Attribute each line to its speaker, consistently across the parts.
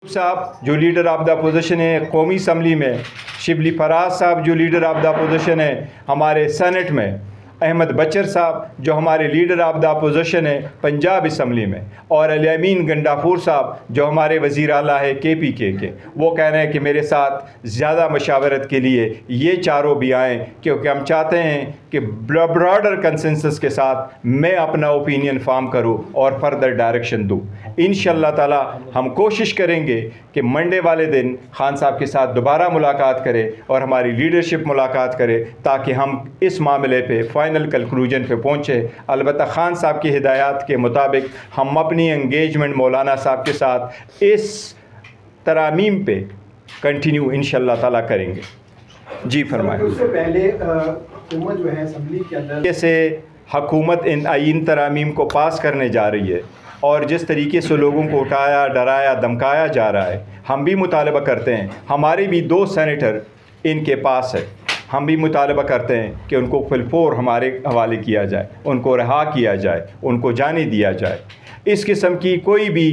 Speaker 1: साहब जो leader of the opposition है कौमी असम्बली में, शिबली फराज साहब जो लीडर ऑफ द अपोजिशन है हमारे सेनेट में, अहमद बचर साहब जो हमारे लीडर ऑफ द अपोजिशन है पंजाब असम्बली में, और अली अमीन गंडापुर साहब जो हमारे वज़ीर आला है KPK के, वो कह रहे हैं कि मेरे साथ ज़्यादा मशावरत के लिए ये चारों भी आएँ, क्योंकि हम चाहते हैं कि ब्रॉडर कंसेंसस के साथ मैं अपना ओपिनियन फार्म करूँ और फर्दर डायरेक्शन दूँ। इंशाअल्लाह ताला हम कोशिश करेंगे कि मंडे वाले दिन खान साहब के साथ दोबारा मुलाकात करें और हमारी लीडरशिप मुलाकात करे, ताकि हम इस मामले पे फाइनल कंक्लूजन पे पहुँचे। अलबत्ता खान साहब की हिदायत के मुताबिक हम अपनी एंगेजमेंट मौलाना साहब के साथ इस तरामीम पे कंटिन्यू इंशाअल्लाह ताला करेंगे। जी फरमाएं।
Speaker 2: उससे पहले हुकूमत जो है असम्बली के अंदर
Speaker 1: कैसे हुकूमत इन तरामीम को पास करने जा रही है और जिस तरीके से लोगों को उठाया, डराया, धमकाया जा रहा है, हम भी मुतालबा करते हैं, हमारे भी 2 सेनेटर इनके पास है, हम भी मुतालबा करते हैं कि उनको फिलफोर हमारे हवाले किया जाए, उनको रहा किया जाए, उनको जाने दिया जाए। इस किस्म की कोई भी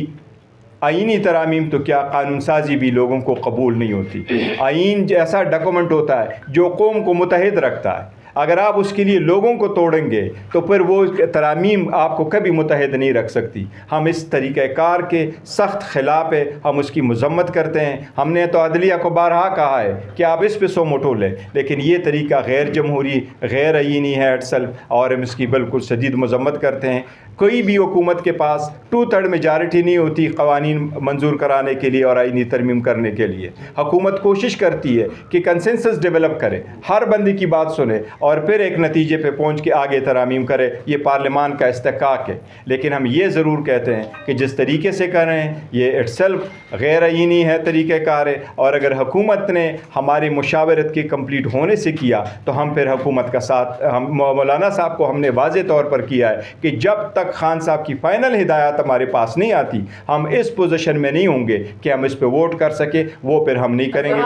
Speaker 1: आईनी तरामीम तो क्या कानून साजी भी लोगों को कबूल नहीं होती। आइन ऐसा डॉक्यूमेंट होता है जो कौम को मुत्तहिद रखता है, अगर आप उसके लिए लोगों को तोड़ेंगे तो फिर वो तरामीम आपको कभी मुत्तहिद नहीं रख सकती। हम इस तरीक़ाकार के सख्त ख़िलाफ़ है, हम उसकी मज़म्मत करते हैं। हमने तो अदलिया को बारहा कहा है कि आप इस पे सो मोटो लें, लेकिन ये तरीका गैर जमहूरी, गैर आईनी है इट्सल्फ, और हम इसकी बिल्कुल शदीद मज़म्मत करते हैं। कोई भी हुकूमत के पास 2/3 मेजॉरिटी नहीं होती क़वानीन मंजूर कराने के लिए और आईनी तरमीम करने के लिए। हुकूमत कोशिश करती है कि कंसेंसस डेवलप करे, हर बंदे की बात सुने और फिर एक नतीजे पे पहुंच के आगे तरामीम करे। ये पार्लियामान का इस्तेकाक है। लेकिन हम ये ज़रूर कहते हैं कि जिस तरीके से कर रहे हैं ये इट्सल्फ गैर आईनी है, तरीक़ाकार है, और अगर हुकूमत ने हमारी मुशावरत के कंप्लीट होने से किया तो हम फिर हुकूमत का साथ, हम मौलाना साहब को हमने वाज़े तौर पर किया है कि जब तक खान साहब की फ़ाइनल हिदायत हमारे पास नहीं आती हम इस पोजीशन में नहीं होंगे कि हम इस पे वोट कर सके, वो फिर हम नहीं करेंगे।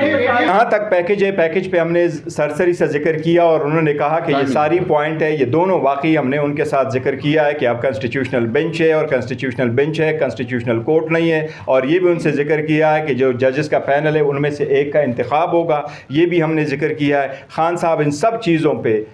Speaker 1: ये यहाँ तक पैकेज है, पैकेज पे हमने सरसरी से जिक्र किया और उन्होंने कहा कि ये सारी पॉइंट है, ये दोनों वाकई हमने उनके साथ जिक्र किया है कि अब कॉन्स्टिट्यूशनल बेंच है और कॉन्स्टिट्यूशनल बेंच है, कॉन्स्टिट्यूशनल कोर्ट नहीं है, और ये भी उनसे जिक्र किया है कि जो जजेस का पैनल है उनमें से एक का इंतखाब होगा, ये भी हमने जिक्र किया है। खान साहब इन सब चीज़ों पर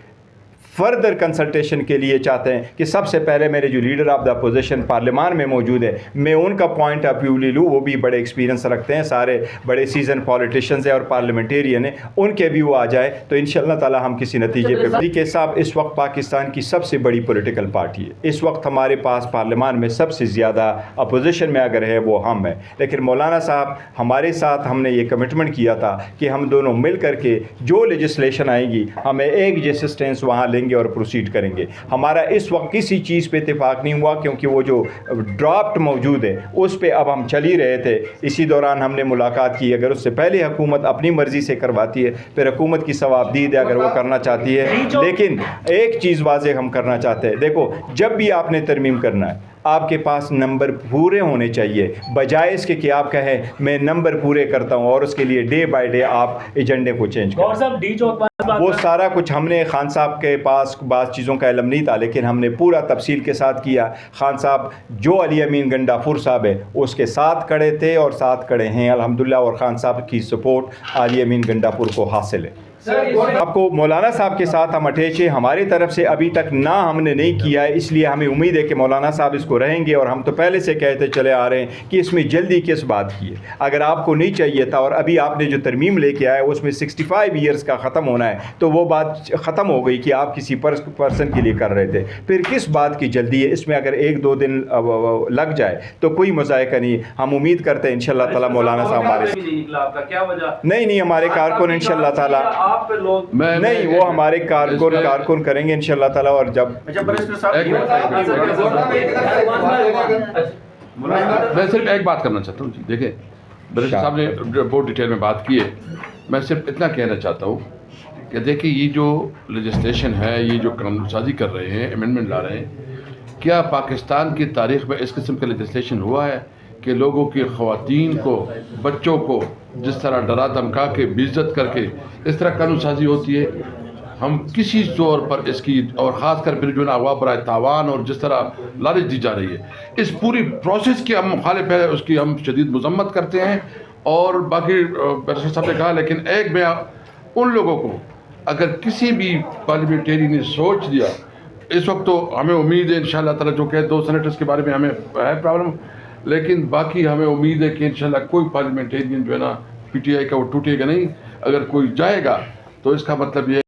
Speaker 1: फर्दर कंसल्टेशन के लिए चाहते हैं कि सबसे पहले मेरे जो लीडर ऑफ द अपोजिशन पार्लियामान में मौजूद है मैं उनका पॉइंट ऑफ व्यू ले लूँ। वो भी बड़े एक्सपीरियंस रखते हैं, सारे बड़े सीजन पॉलिटिशियंस हैं और पार्लियामेंटेरियन हैं, उनके व्यू आ जाए तो इंशाअल्लाह ताला हम किसी नतीजे पे। तरीके साहब इस वक्त पाकिस्तान की सबसे बड़ी पॉलिटिकल पार्टी है। इस वक्त हमारे पास पार्लियामान में सबसे ज़्यादा अपोजिशन में अगर है वो हम हैं, लेकिन मौलाना साहब हमारे साथ हमने ये कमिटमेंट किया था कि हम दोनों मिल करके जो लेजिस्लेशन आएगी हमें एक जैसे स्टेंस वहाँ लेंगे और प्रोसीड करेंगे। हमारा इस वक्त किसी चीज़ पे इत्तेफाक नहीं हुआ क्योंकि वो जो ड्राफ्ट मौजूद है उस पे अब हम चल ही रहे थे। इसी दौरान हमने मुलाकात की। अगर उससे पहले हुकूमत अपनी मर्ज़ी से करवाती है फिर हुकूमत की सवाबदीद है अगर वो करना चाहती है। लेकिन एक चीज़ वाज़े हम करना चाहते हैं, देखो जब भी आपने तरमीम करना है आपके पास नंबर पूरे होने चाहिए, बजाय इसके कि आप कहें मैं नंबर पूरे करता हूं और उसके लिए डे बाय डे आप एजेंडे को चेंज करें। वो सारा कुछ हमने खान साहब के पास बात चीज़ों का इल्म नहीं था, लेकिन हमने पूरा तफसील के साथ किया। खान साहब जो अली अमीन गंडापुर साहब है उसके साथ खड़े थे और साथ खड़े हैं अल्हम्दुलिल्लाह, और खान साहब की सपोर्ट अली अमीन गंडापुर को हासिल है। आपको मौलाना साहब के साथ हम अटैचे हमारी तरफ से अभी तक ना हमने नहीं किया है, इसलिए हमें उम्मीद है कि मौलाना साहब इसको रहेंगे, और हम तो पहले से कहते चले आ रहे हैं कि इसमें जल्दी किस बात की है। अगर आपको नहीं चाहिए था और अभी आपने जो तरमीम लेके आए उसमें 65 ईयर्स का ख़त्म होना है तो वो बात ख़त्म हो गई कि आप किसी पर्सन के लिए कर रहे थे, फिर किस बात की जल्दी है। इसमें अगर 1-2 दिन लग जाए तो कोई मज़ायका नहीं। हम उम्मीद करते हैं इंशाअल्लाह ताला मौलाना साहब हमारे नहीं हमारे कारकुन इंशाअल्लाह ताला नहीं वो हमारे कारकुन करेंगे इंशाअल्लाह ताला। और जब
Speaker 3: मैं सिर्फ एक बात करना चाहता हूँ जी, देखिए बैरिस्टर साहब ने बहुत डिटेल में बात की है, मैं सिर्फ इतना कहना चाहता हूँ कि देखिए ये जो लेजिस्लेशन है, ये जो कानून साजी कर रहे हैं, अमेंडमेंट ला रहे हैं, क्या पाकिस्तान की तारीख में इस किस्म का लेजिस्लेशन हुआ है कि लोगों की ख़वातीन को, बच्चों को जिस तरह डरा धमका के बेइज्जत करके इस तरह कानून साजी होती है? ہم کسی طور پر اس کی، اور خاص کر پھر جو ہے نا اغوا برائے تاوان اور جس طرح لالچ دی جا رہی ہے، اس پوری پروسیس کے ہم مخالف ہیں، اس کی ہم شدید مذمت کرتے ہیں. اور باقی بیرسٹر صاحب نے کہا، لیکن ایک میں ان لوگوں کو اگر کسی بھی پارلیمنٹیرین نے سوچ لیا، اس وقت تو ہمیں امید ہے انشاءاللہ تعالیٰ، جو کہ 2 سینیٹرز کے بارے میں ہمیں ہے پرابلم، لیکن باقی ہمیں امید ہے کہ انشاءاللہ کوئی پارلیمنٹیرین جو ہے نا پی ٹی آئی کا وہ ٹوٹے گا نہیں. اگر کوئی جائے گا تو اس کا مطلب یہ